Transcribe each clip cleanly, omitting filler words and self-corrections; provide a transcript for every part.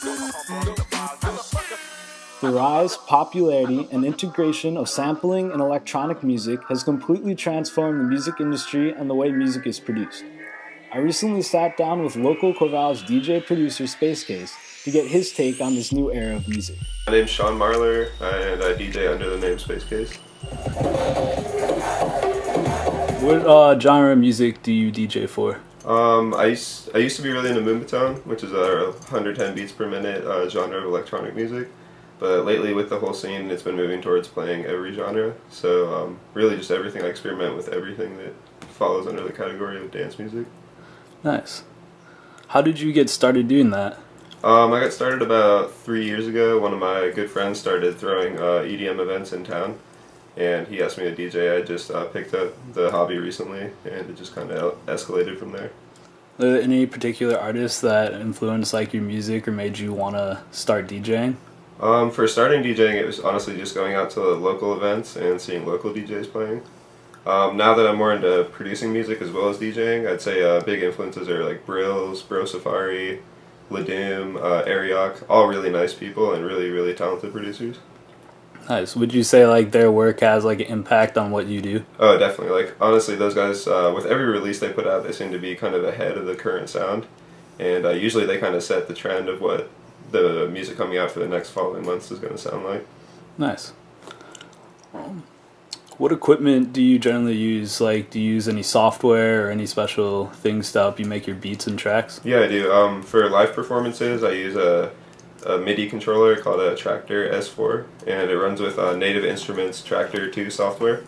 The rise, popularity, and integration of sampling in electronic music has completely transformed the music industry and the way music is produced. I recently sat down with local Corvallis DJ producer SpaceCase to get his take on this new era of music. My name's Marler, and I DJ under the name SpaceCase. What genre of music do you DJ for? I used to be really into Moombahton, which is a 110 beats per minute genre of electronic music. But lately with the whole scene, it's been moving towards playing every genre. So really just everything. I experiment with everything that follows under the category of dance music. Nice. How did you get started doing that? I got started about 3 years ago. One of my good friends started throwing EDM events in town, and he asked me to DJ. I just picked up the hobby recently, and it just kind of escalated from there. Are there any particular artists that influenced like your music or made you want to start DJing? For starting DJing, it was honestly just going out to local events and seeing local DJs playing. Now that I'm more into producing music as well as DJing, I'd say big influences are like Brills, Bro Safari, Ladoom, Ariok, all really nice people and really, really talented producers. Nice. Would you say like their work has like an impact on what you do? Oh, definitely. Like honestly, those guys, with every release they put out, they seem to be kind of ahead of the current sound, and usually they kind of set the trend of what the music coming out for the next following months is going to sound like. Nice. What equipment do you generally use? Like, do you use any software or any special things to help you make your beats and tracks? Yeah, I do. For live performances, I use a MIDI controller called a Tractor S4, and it runs with Native Instruments Tractor 2 software.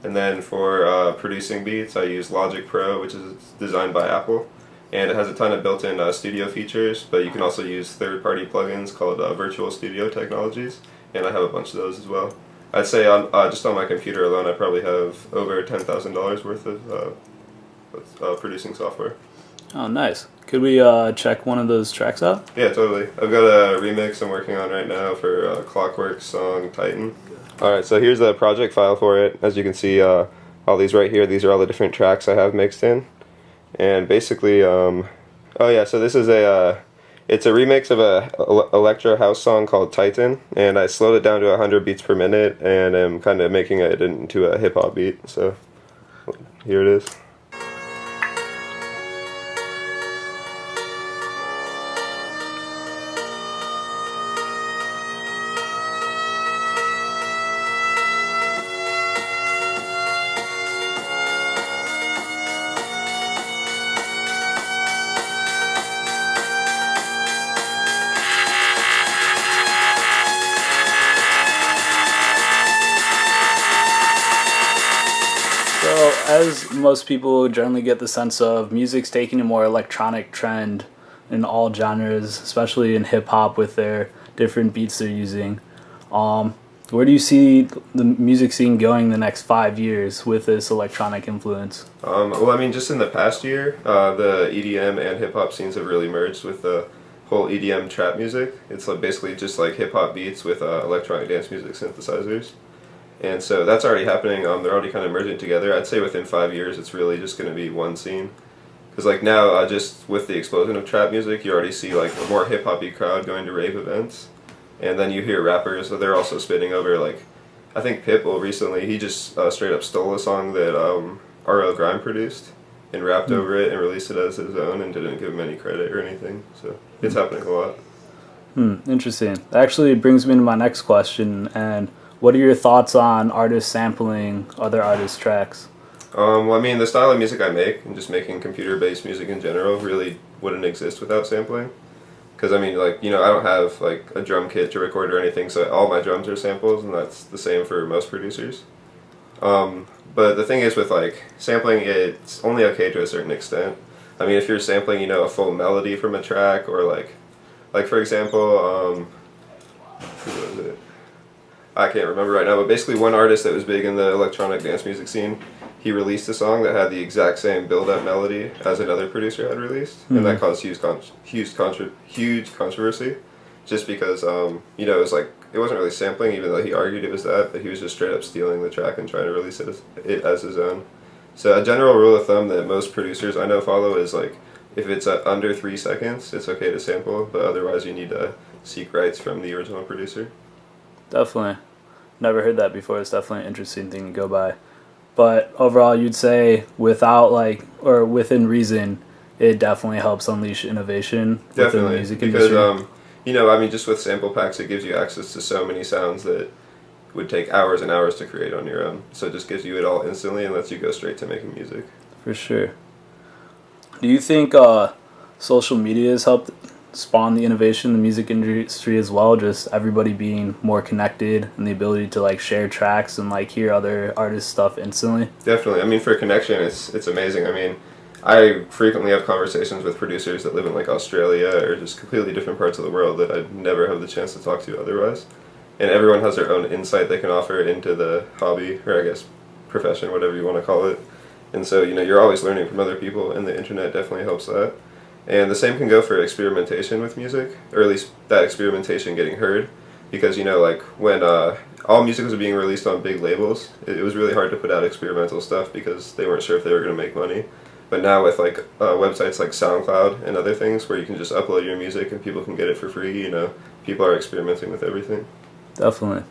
And then for producing beats, I use Logic Pro, which is designed by Apple. And it has a ton of built-in studio features, but you can also use third-party plugins called Virtual Studio Technologies, and I have a bunch of those as well. I'd say just on my computer alone, I probably have over $10,000 worth of producing software. Oh, nice. Could we check one of those tracks out? Yeah, totally. I've got a remix I'm working on right now for Clockwork's song Titan. Alright, so here's the project file for it. As you can see, all these right here, these are all the different tracks I have mixed in. And basically, oh yeah, so this is it's a remix of a electro house song called Titan, and I slowed it down to 100 beats per minute, and I'm kind of making it into a hip-hop beat, so here it is. So, as most people generally get the sense of, music's taking a more electronic trend in all genres, especially in hip-hop with their different beats they're using. Where do you see the music scene going the next 5 years with this electronic influence? Well, I mean, just in the past year, the EDM and hip-hop scenes have really merged with the whole EDM trap music. It's like basically just like hip-hop beats with electronic dance music synthesizers. And so that's already happening. They're already kind of merging together. I'd say within 5 years, it's really just going to be one scene. Because like now, just with the explosion of trap music, you already see like a more hip-hop-y crowd going to rave events. And then you hear rappers, so they're also spitting over, like, I think Pitbull recently, he just straight up stole a song that R.L. Grime produced and rapped over it and released it as his own and didn't give him any credit or anything. So it's happening a lot. Interesting. That actually brings me to my next question, and what are your thoughts on artists sampling other artists' tracks? Well, I mean, the style of music I make and just making computer-based music in general really wouldn't exist without sampling. Because, I mean, like, you know, I don't have, like, a drum kit to record or anything, so all my drums are samples, and that's the same for most producers. But the thing is with, like, sampling, it's only okay to a certain extent. I mean, if you're sampling, you know, a full melody from a track, or, like for example, who was it? I can't remember right now, but basically one artist that was big in the electronic dance music scene, he released a song that had the exact same build-up melody as another producer had released, and that caused huge controversy, just because you know, it was like, it wasn't really sampling, even though he argued it was that, but he was just straight up stealing the track and trying to release it as his own. So a general rule of thumb that most producers I know follow is like, if it's under 3 seconds, it's okay to sample, but otherwise you need to seek rights from the original producer. Definitely. Never heard that before. It's definitely an interesting thing to go by. But overall, you'd say without or within reason, it definitely helps unleash innovation within the music industry. Because, just with sample packs, it gives you access to so many sounds that would take hours and hours to create on your own. So it just gives you it all instantly and lets you go straight to making music. For sure. Do you think social media has helped spawn the innovation in the music industry as well? Just everybody being more connected and the ability to share tracks and hear other artists' stuff instantly? Definitely. For connection, it's amazing. I frequently have conversations with producers that live in Australia or just completely different parts of the world that I'd never have the chance to talk to otherwise. And everyone has their own insight they can offer into the hobby, or I guess profession, whatever you want to call it. And so, you're always learning from other people, and the internet definitely helps that. And the same can go for experimentation with music, or at least that experimentation getting heard. Because, when all music was being released on big labels, it was really hard to put out experimental stuff because they weren't sure if they were going to make money. But now with websites like SoundCloud and other things where you can just upload your music and people can get it for free, people are experimenting with everything. Definitely.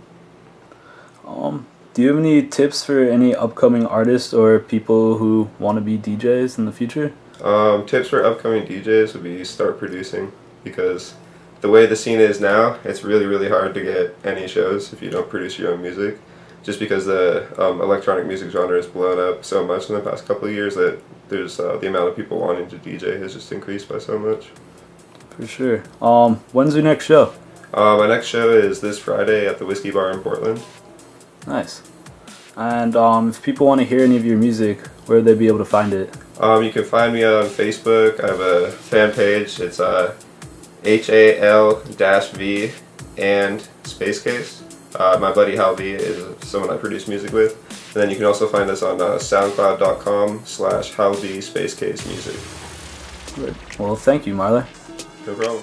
Do you have any tips for any upcoming artists or people who want to be DJs in the future? Tips for upcoming DJs would be start producing, because the way the scene is now, it's really, really hard to get any shows if you don't produce your own music. Just because the electronic music genre has blown up so much in the past couple of years that there's the amount of people wanting to DJ has just increased by so much. For sure. When's your next show? My next show is this Friday at the Whiskey Bar in Portland. Nice. And if people want to hear any of your music, where would they be able to find it? You can find me on Facebook. I have a fan page. It's HAL-V and SpaceCase. My buddy Hal V is someone I produce music with. And then you can also find us on soundcloud.com/HalVSpaceCaseMusic. Good. Well, thank you, Marler. No problem.